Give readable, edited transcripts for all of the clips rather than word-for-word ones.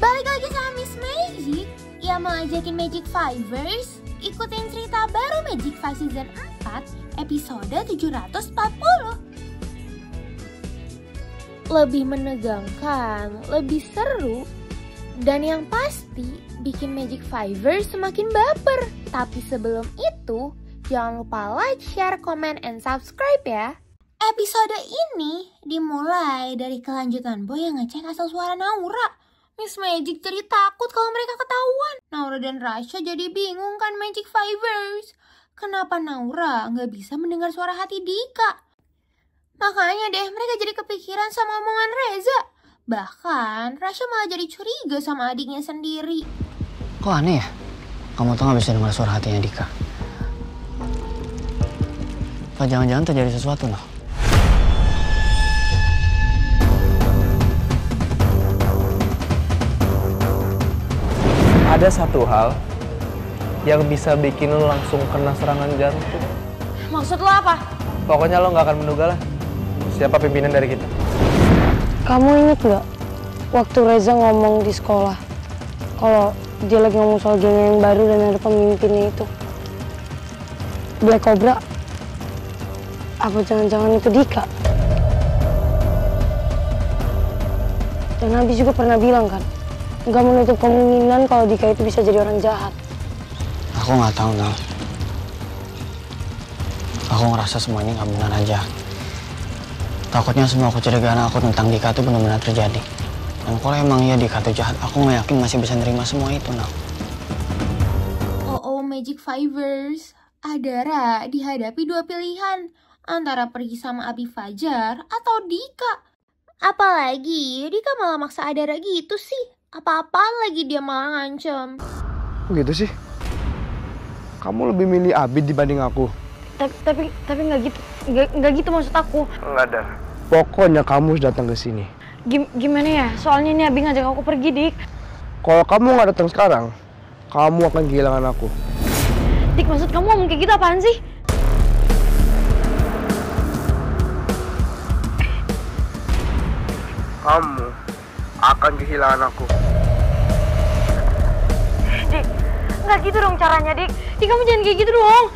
Balik lagi sama Miss Magic yang mau ajakin Magic Fivers ikutin cerita baru Magic 5 Season 4 episode 740. Lebih menegangkan, lebih seru, dan yang pasti bikin Magic Fivers semakin baper. Tapi sebelum itu, jangan lupa like, share, comment, and subscribe ya. Episode ini dimulai dari kelanjutan Boy yang ngecek asal suara Naura. Miss Magic jadi takut kalau mereka ketahuan. Naura dan Rasha jadi bingung kan Magic Fivers. Kenapa Naura nggak bisa mendengar suara hati Dika? Makanya deh mereka jadi kepikiran sama omongan Reza. Bahkan Rasha malah jadi curiga sama adiknya sendiri. Kok aneh ya? Kamu tuh nggak bisa dengar suara hatinya Dika. Apa jangan-jangan terjadi sesuatu noh? Ada satu hal yang bisa bikin lo langsung kena serangan jantung. Maksud lo apa? Pokoknya lo nggak akan menduga lah siapa pimpinan dari kita. Kamu inget nggak waktu Reza ngomong di sekolah kalau dia lagi ngomong soal geng yang baru dan ada pemimpinnya itu Black Cobra? Apa jangan-jangan itu Dika? Dan Habis juga pernah bilang kan, nggak menutup kemungkinan kalau Dika itu bisa jadi orang jahat. Aku nggak tahu noh. Aku ngerasa semuanya nggak benar aja. Takutnya semua kecurigaan aku tentang Dika itu benar-benar terjadi. Dan kalau emang iya Dika itu jahat, aku nggak yakin masih bisa nerima semua itu noh. Oh Magic Fivers, Adara dihadapi dua pilihan antara pergi sama Abi Fajar atau Dika. Apalagi Dika malah maksa Adara gitu sih. Apa-apaan lagi dia malah ngancem. Begitu sih? Kamu lebih milih Abi dibanding aku? Tapi nggak gitu, nggak gitu maksud aku. Enggak ada. Pokoknya kamu harus datang ke sini. Gimana ya? Soalnya ini Abi ngajak aku pergi, Dik. Kalau kamu nggak datang sekarang, kamu akan kehilangan aku. Dik, maksud kamu ngomong kayak gitu apaan sih? Kamu akan kehilangan aku. Dik, nggak gitu dong caranya, Dik. Dik, kamu jangan kayak gitu dong.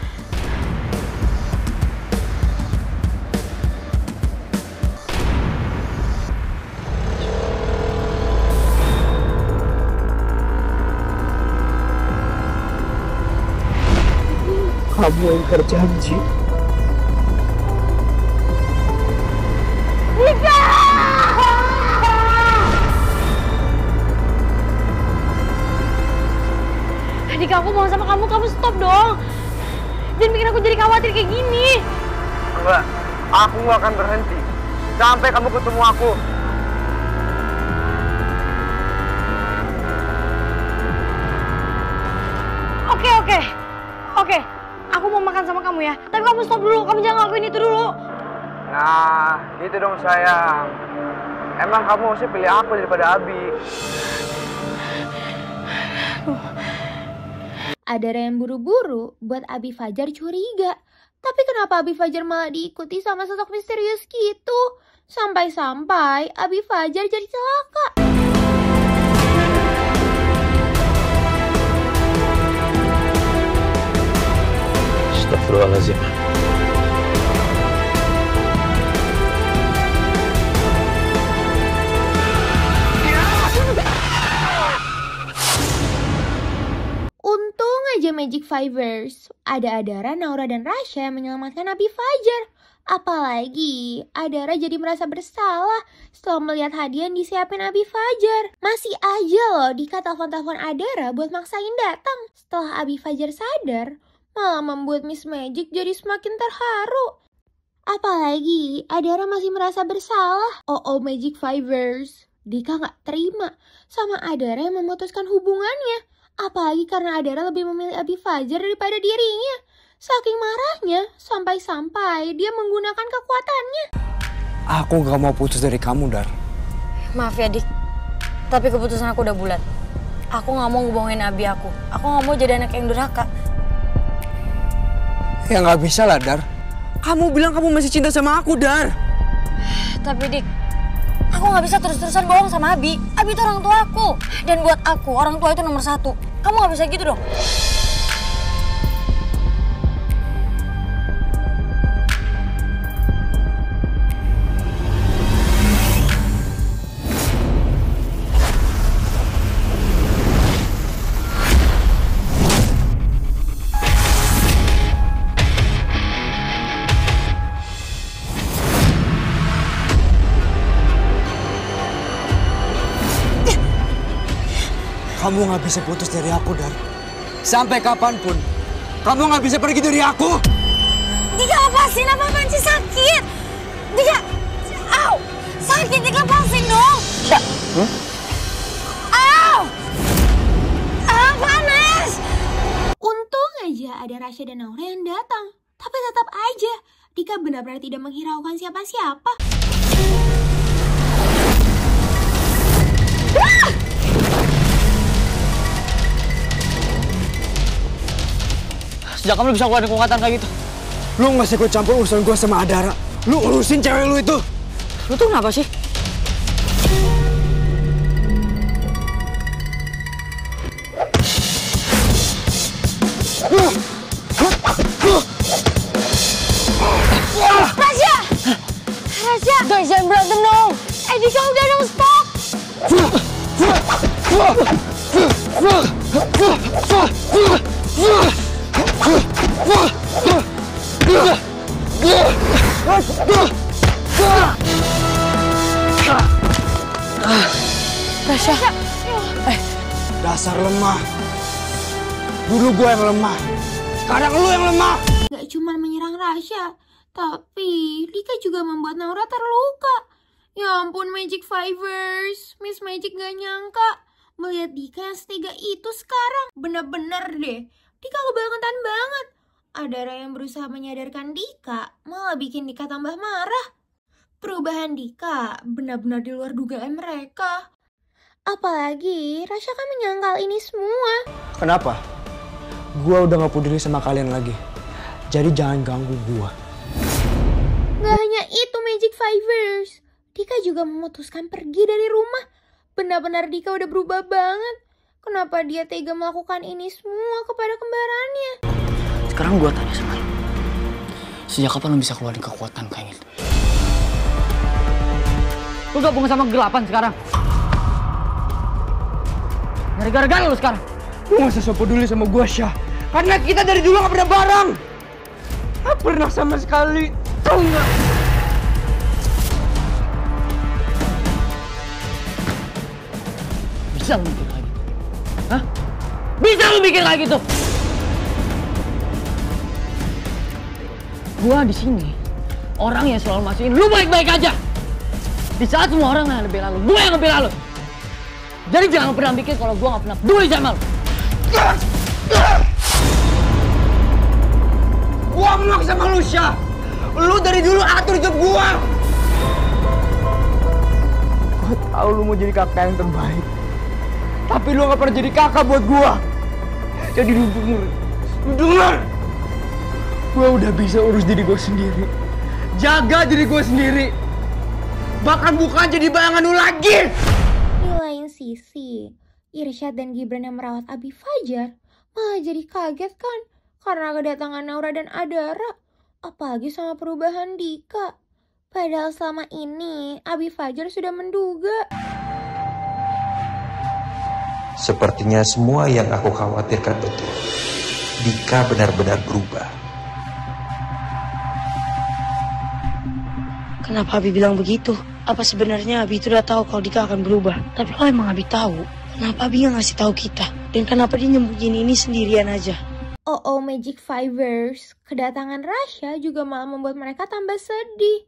Kamu ingkar janji. Dika! Dika, aku mau sama kamu stop dong. Jangan bikin aku jadi khawatir kayak gini. Enggak, aku nggak akan berhenti sampai kamu ketemu aku. Oke. Aku mau makan sama kamu ya. Tapi kamu stop dulu, kamu jangan ngelakuin itu dulu. Nah, gitu dong sayang. Emang kamu mesti pilih aku daripada Abi? Adara yang buru-buru buat Abi Fajar curiga. Tapi kenapa Abi Fajar malah diikuti sama sosok misterius gitu? Sampai-sampai Abi Fajar jadi celaka. Astagfirullahaladzim. Untung aja Magic Fivers, ada Adara, Naura, dan Rasha yang menyelamatkan Abi Fajar. Apalagi Adara jadi merasa bersalah setelah melihat hadiah yang disiapin Abi Fajar. Masih aja loh Dika telepon-telepon Adara buat maksain datang. Setelah Abi Fajar sadar, malah membuat Miss Magic jadi semakin terharu. Apalagi Adara masih merasa bersalah. Oh Magic Fivers, Dika gak terima sama Adara yang memutuskan hubungannya. Apalagi karena Adara lebih memilih Abi Fajar daripada dirinya. Saking marahnya, sampai-sampai dia menggunakan kekuatannya. Aku gak mau putus dari kamu, Dar. Maaf ya, Dik. Tapi keputusan aku udah bulat. Aku gak mau ngebohongin Abi aku. Aku gak mau jadi anak yang durhaka. Ya gak bisa lah, Dar. Kamu bilang kamu masih cinta sama aku, Dar. Tapi, Dik, aku Aku nggak bisa terus-terusan bohong sama Abi. Abi itu orang tua aku. Dan buat aku, orang tua itu nomor 1. Kamu nggak bisa gitu dong. Kamu nggak bisa putus dari aku, Dar. Sampai kapanpun, kamu nggak bisa pergi dari aku. Dika, lepasin, apaan sih, sakit. Dika, au, sakit, Dika, lepasin dong. Au, panas. Untung aja ada Rasya dan Naura yang datang. Tapi tetap aja, Dika benar-benar tidak menghiraukan siapa-siapa. Sejak kamu bisa keluar kekuatan kayak gitu? Lu nggak usah ikut campur urusan gue sama Adara. Lu urusin cewek lu itu. Lu tuh kenapa sih? Rasya! Rasya! Guys, jangan berantem dong. Dika, udah dong, stop. Tasya. Dasar lemah. Dulu gue yang lemah. Sekarang lu yang lemah. Gak cuma menyerang Rasya, tapi Dika juga membuat Naura terluka. Ya ampun Magic Fivers, Miss Magic gak nyangka melihat Dika yang setega itu sekarang. Bener-bener deh, Dika kebangetan banget. Adara yang berusaha menyadarkan Dika malah bikin Dika tambah marah. Perubahan Dika benar-benar di luar dugaan mereka. Apalagi Rasya kan menyangkal ini semua. Kenapa? Gua udah gak peduli sama kalian lagi. Jadi jangan ganggu gua. Gak hanya itu Magic Fivers, Dika juga memutuskan pergi dari rumah. Benar-benar Dika udah berubah banget. Kenapa dia tega melakukan ini semua kepada kembarannya? Sekarang gua tanya sama lu. Sejak kapan lu bisa keluarin kekuatan kayak gitu? Lu gabung sama kegelapan sekarang? Gara-gara lu sekarang? Lu gak usah so peduli sama gua, Syah. Karena kita dari dulu gak pernah bareng. Gak pernah sama sekali. Tau gak? Bisa lu mikir kayak gitu? Hah? Bisa lu mikir kayak gitu? Gua di sini orang yang selalu mastiin lu baik-baik aja. Di saat semua orang yang ngebela lu, gua yang ngebela lu. Jadi jangan pernah mikir kalau gua gak pernah peduli sama lu. Gua menolak sama lu, Syah. Lu dari dulu atur hidup gua. Gua tahu lu mau jadi kakak yang terbaik. Tapi lu gak pernah jadi kakak buat gua. Jadi lu denger. Gua udah bisa urus diri gua sendiri. Jaga diri gua sendiri. Bahkan bukan jadi bayangan lu lagi. Di lain sisi, Irsyad dan Gibran yang merawat Abi Fajar malah jadi kaget kan karena kedatangan Naura dan Adara. Apalagi sama perubahan Dika. Padahal selama ini Abi Fajar sudah menduga. Sepertinya semua yang aku khawatirkan betul. Dika benar-benar berubah. Kenapa Abi bilang begitu? Apa sebenarnya Abi itu udah tahu kalau Dika akan berubah? Tapi kalau emang Abi tahu, kenapa Abi nggak ngasih tahu kita? Dan kenapa dia nyembunyiin ini sendirian aja? Oh Magic Fivers, kedatangan Rasya juga malah membuat mereka tambah sedih.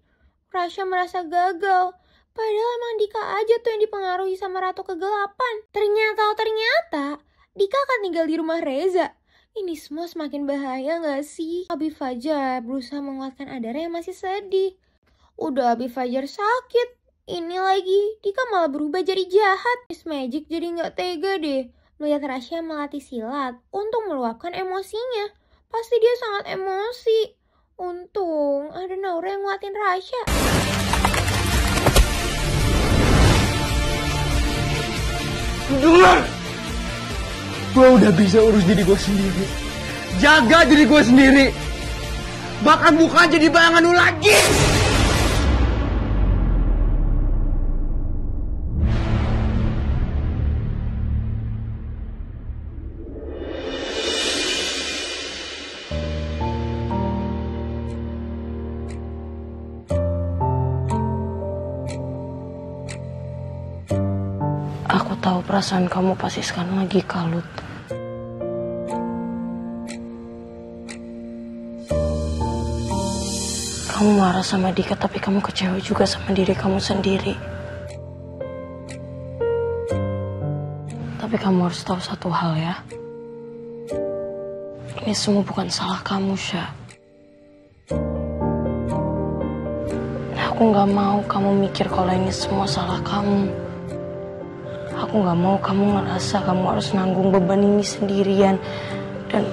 Rasya merasa gagal. Padahal emang Dika aja tuh yang dipengaruhi sama Ratu Kegelapan. Ternyata Dika akan tinggal di rumah Reza. Ini semua semakin bahaya gak sih? Abi Fajar berusaha menguatkan Adara yang masih sedih. Udah Abi Fajar sakit, ini lagi Dika malah berubah jadi jahat. Miss Magic jadi gak tega deh melihat Rasya melatih silat untuk meluapkan emosinya. Pasti dia sangat emosi. Untung ada Naura yang nguatin Rasya. Lu dengar? Gue udah bisa urus diri gue sendiri. Jaga diri gue sendiri. Bahkan bukan jadi bayangan lu lagi. Aku tahu perasaan kamu pasti sekarang lagi kalut. Kamu marah sama Dika, tapi kamu kecewa juga sama diri kamu sendiri. Tapi kamu harus tahu satu hal ya. Ini semua bukan salah kamu, Syah. Aku gak mau kamu mikir kalau ini semua salah kamu. Aku gak mau kamu ngerasa kamu harus nanggung beban ini sendirian. Dan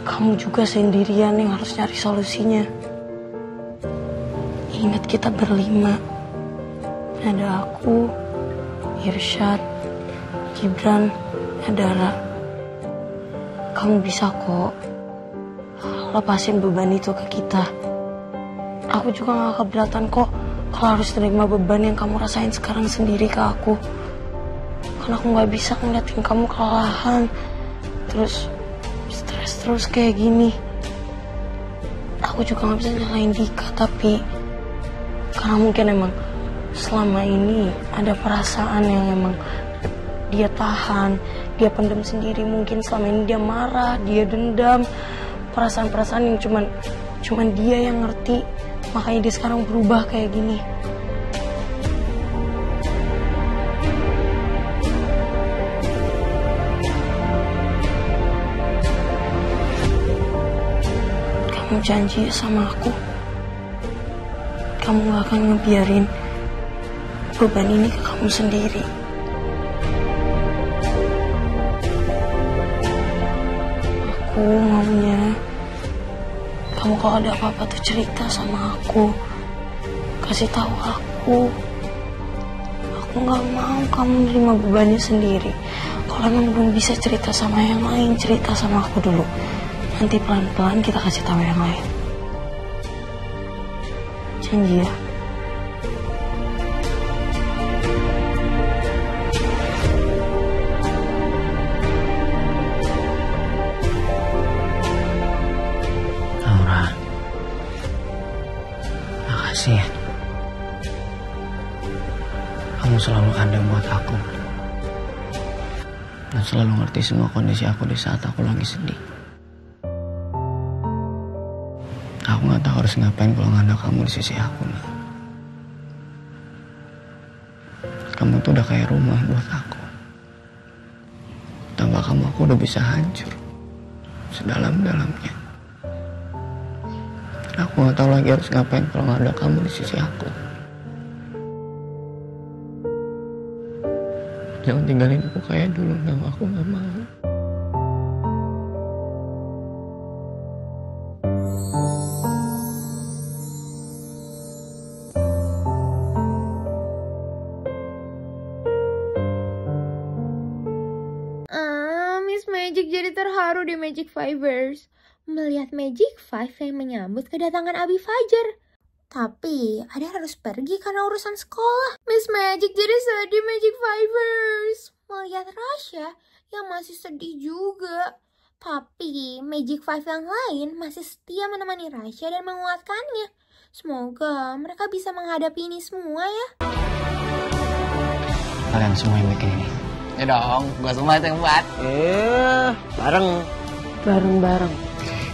kamu juga sendirian yang harus nyari solusinya. Ingat kita berlima. Ada aku, Irsyad, Gibran, Adara. Kamu bisa kok lepasin beban itu ke kita. Aku juga gak keberatan kok kalau harus terima beban yang kamu rasain sekarang sendiri ke aku. Karena aku gak bisa ngeliatin kamu kelelahan, terus stres terus kayak gini. Aku juga gak bisa nyalain Dika, tapi karena mungkin emang selama ini ada perasaan yang emang dia tahan, dia pendam sendiri. Mungkin selama ini dia marah, dia dendam, perasaan-perasaan yang cuman dia yang ngerti. Makanya dia sekarang berubah kayak gini. Kamu janji sama aku, kamu gak akan ngebiarin beban ini ke kamu sendiri. Aku maunya kamu kalau ada apa-apa tuh cerita sama aku, kasih tahu aku. Aku gak mau kamu nerima bebannya sendiri. Kalau emang belum bisa cerita sama yang lain, cerita sama aku dulu. Nanti pelan-pelan kita kasih tahu yang lain. Janji ya. Aura, makasih ya. Kamu selalu ada buat aku. Dan selalu ngerti semua kondisi aku di saat aku lagi sedih. Aku gak tahu harus ngapain kalau gak ada kamu di sisi aku nih. Kamu tuh udah kayak rumah buat aku. Tanpa kamu aku udah bisa hancur sedalam-dalamnya. Aku gak tahu lagi harus ngapain kalau gak ada kamu di sisi aku. Jangan tinggalin aku kayak dulu, aku gak mau. Miss Magic jadi terharu di Magic Fivers melihat Magic Five yang menyambut kedatangan Abi Fajar. Tapi ada harus pergi karena urusan sekolah. Miss Magic jadi sedih Magic Fivers melihat Rasya yang masih sedih juga. Tapi Magic Five yang lain masih setia menemani Rasya dan menguatkannya. Semoga mereka bisa menghadapi ini semua ya. Kalian semua yang bikin ini. Ya dong, gua semua itu yang buat. Bareng. Bareng-bareng.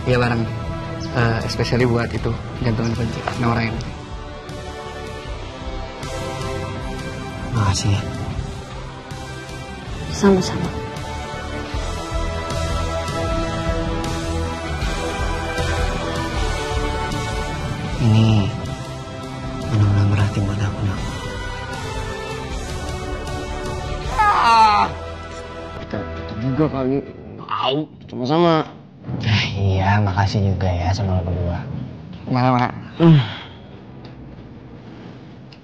Iya bareng. Especially buat itu jantungan kunci Nora ini. Makasih ya. Sama-sama. Ini benar-benar berarti buat aku, Nak. Kita juga kali. Tahu, sama-sama. Iya, makasih juga ya sama lo berdua. Mana?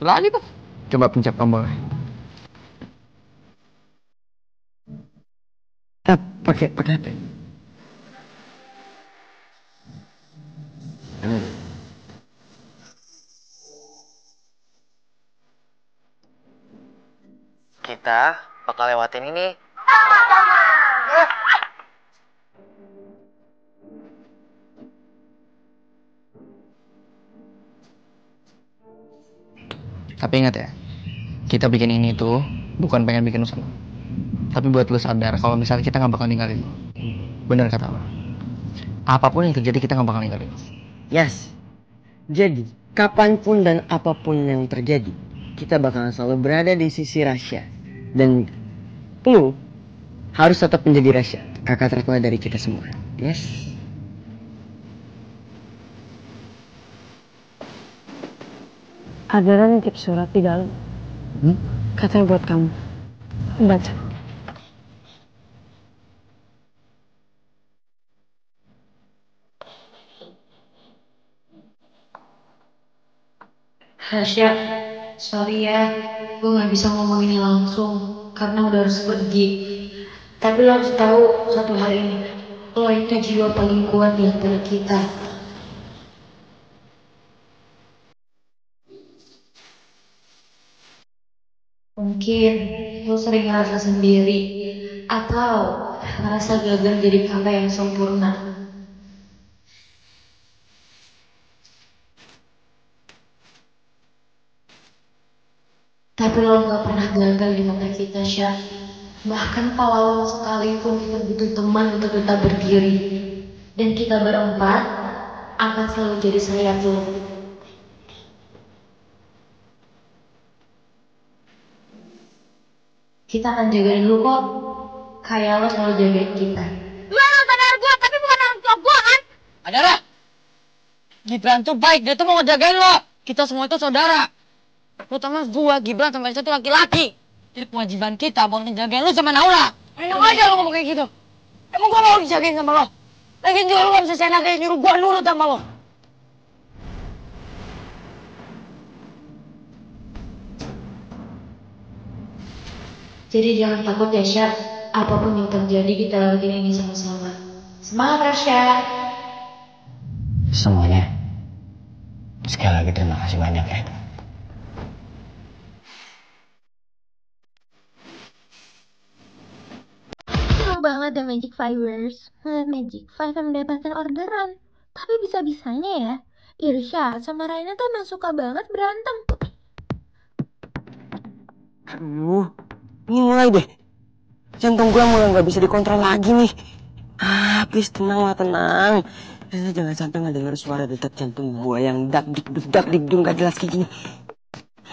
Lagi tuh. Coba pencet tombol. Pakai apa? Kita bakal lewatin ini. Tapi ingat ya, kita bikin ini tuh bukan pengen bikin lu senang, tapi buat lu sadar kalau misalnya kita nggak bakal ninggalin lu. Bener kata lo. Apapun yang terjadi kita nggak bakal ninggalin lu. Yes. Jadi, kapanpun dan apapun yang terjadi, kita bakalan selalu berada di sisi Rasya. Dan lu harus tetap menjadi Rasya, kakak tertua dari kita semua. Yes. Ada nitip surat di dalam. Katanya buat kamu. Baca. Hasya, sorry ya, gue gak bisa ngomong ini langsung karena udah harus pergi. Tapi lo harus tahu satu hal ini, lo itu jiwa paling kuat di antara kita. Mungkin lo sering ngerasa sendiri atau ngerasa gagal jadi kakak yang sempurna. Tapi lo gak pernah gagal di mata kita, Syah. Bahkan pahlawan sekalipun kita butuh teman untuk tetap berdiri. Dan kita berempat akan selalu jadi sayap lo. Kita akan jagain lu kok, kayak lo selalu jagain kita. Lu emang sadar gue, tapi bukan orang tua gue kan? Adara, Gibran tuh baik, dia tuh mau ngejagain lo. Kita semua itu saudara. Terutama gua, Gibran sama Isa tuh laki-laki. Jadi kewajiban kita buat ngejagain lu sama Naura. Enak aja lo ngomong kayak gitu. Emang gua mau dijagain sama lo? Lagian juga lu gak bisa seenaknya nyuruh gua nurut sama lo. Jadi jangan takut ya, Syah. Apapun yang terjadi, kita lewatin ini sama-sama. Semangat, Rasya! Semuanya. Sekali lagi terima kasih banyak ya. Senang banget ya Magic Fivers. Magic Five yang mendapatkan orderan. Tapi bisa-bisanya ya, Irsya sama Raina tuh emang suka banget berantem. Aduh, ini mulai deh. Jantung gue mulai gak bisa dikontrol lagi nih. Please tenang lah, tenang. Jangan sampai gak dengar suara detak jantung gue yang dak dik gak jelas kayak gini.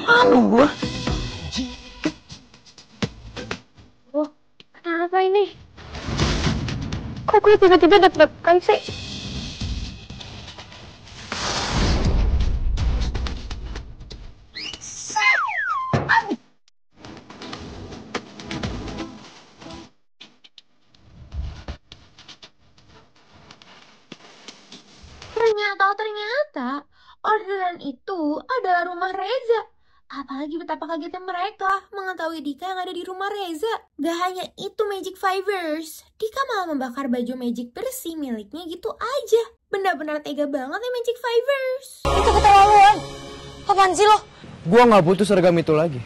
Malu gue. Oh, kenapa ini? Kok gue tiba-tiba deg-degan sih? Ternyata orderan itu adalah rumah Reza. Apalagi betapa kagetnya mereka mengetahui Dika yang ada di rumah Reza. Gak hanya itu Magic Fivers, Dika malah membakar baju magic bersih miliknya gitu aja. Benar-benar tega banget ya Magic Fivers. Itu keterlaluan. Apaan sih lo? Gua gak butuh seragam itu lagi.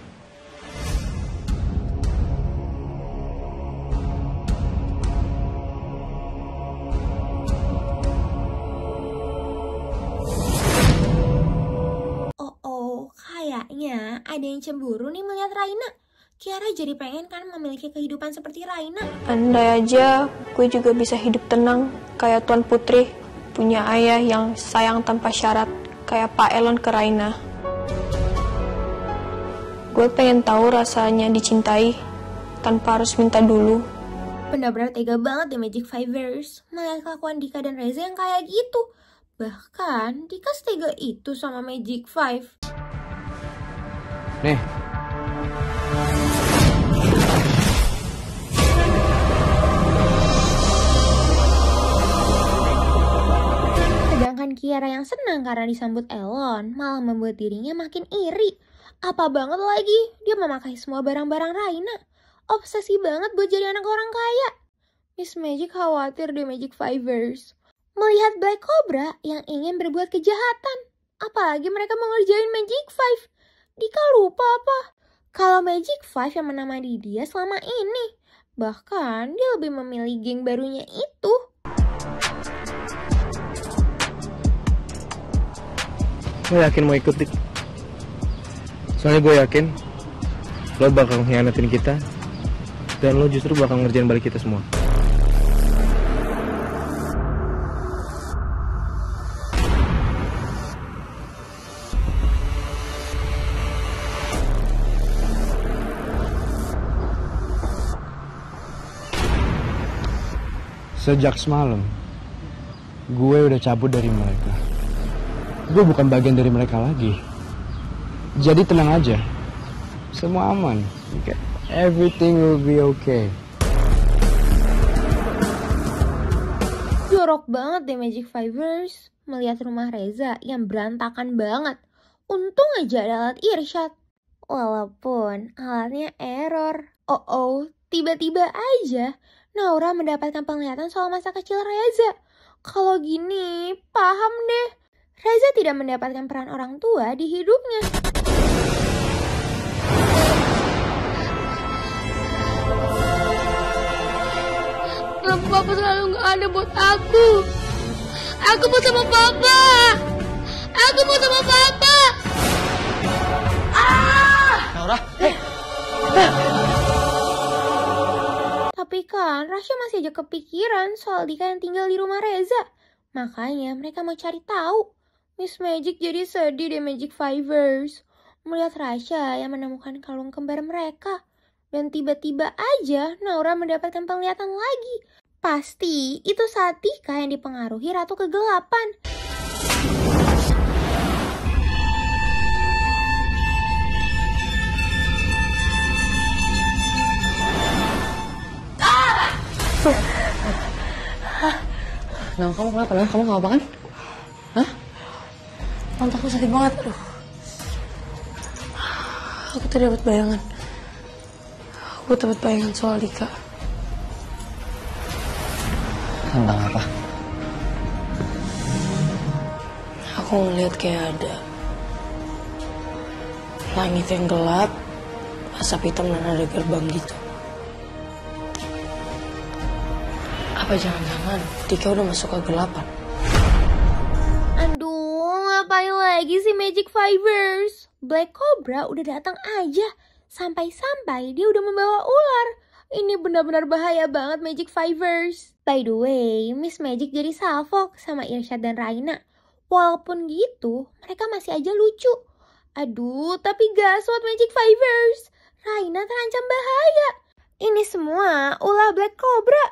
Kayaknya ada yang cemburu nih melihat Raina. Kiara jadi pengen kan memiliki kehidupan seperti Raina. Andai aja gue juga bisa hidup tenang kayak Tuan Putri, punya ayah yang sayang tanpa syarat kayak Pak Elon ke Raina. Gue pengen tahu rasanya dicintai tanpa harus minta dulu. Benar-benar tega banget ya Magic Fivers melihat kelakuan Dika dan Reza yang kayak gitu. Bahkan Dika setega itu sama Magic Five. Nih. Sedangkan Kiara yang senang karena disambut Elon malah membuat dirinya makin iri. Apa banget lagi, dia memakai semua barang-barang Raina. Obsesi banget buat jadi anak orang kaya. Miss Magic khawatir deh Magic Fivers. Melihat Black Cobra yang ingin berbuat kejahatan. Apalagi mereka mau ngerjain Magic Five. Dika lupa apa? Kalau Magic Five yang menemani dia selama ini. Bahkan dia lebih memilih geng barunya itu. Gue yakin mau ikut, Dik. Soalnya gue yakin lo bakal mengkhianatin kita. Dan lo justru bakal ngerjain balik kita semua. Sejak semalam, gue udah cabut dari mereka. Gue bukan bagian dari mereka lagi. Jadi tenang aja, semua aman. Okay. Everything will be okay. Jorok banget deh Magic Fivers melihat rumah Reza yang berantakan banget. Untung aja ada alat irsyad. Walaupun alatnya error. Tiba-tiba aja Naura mendapatkan penglihatan soal masa kecil Reza. Kalau gini, paham deh. Reza tidak mendapatkan peran orang tua di hidupnya. Kenapa Papa selalu gak ada buat aku? Aku mau sama Papa. Aku mau sama Papa. Naura, Tapi kan Rasya masih aja kepikiran soal Dika yang tinggal di rumah Reza. Makanya mereka mau cari tahu. Miss Magic jadi sedih deh Magic Fivers melihat Rasya yang menemukan kalung kembar mereka. Dan tiba-tiba aja Naura mendapatkan penglihatan lagi. Pasti itu saat Dika yang dipengaruhi Ratu Kegelapan. Nah, kamu kenapa? Nah, kamu gak apa kan? Hah? Pantatku sakit banget, aduh. Aku tadi dapat bayangan. Aku dapat bayangan soal Dika. tentang apa? Aku ngeliat kayak ada langit yang gelap, asap hitam dan ada gerbang gitu. Apa jangan-jangan Dika udah masuk kegelapan? Aduh, ngapain lagi sih Magic Fivers? Black Cobra udah datang aja. Sampai-sampai dia udah membawa ular. Ini benar-benar bahaya banget Magic Fivers. By the way, Miss Magic jadi salfok sama Irsyad dan Raina. Walaupun gitu, mereka masih aja lucu. Aduh, tapi gaswat Magic Fivers. Raina terancam bahaya. Ini semua ulah Black Cobra.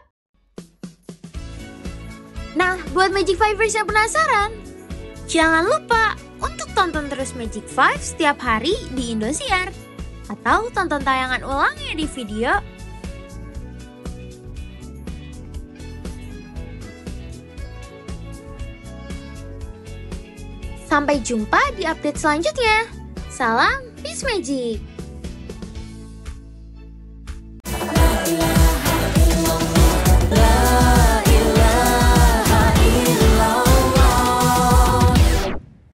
Nah, buat Magic Fivers yang penasaran, jangan lupa untuk tonton terus Magic Five setiap hari di Indosiar. Atau tonton tayangan ulangnya di video. Sampai jumpa di update selanjutnya. Salam Miss Magic.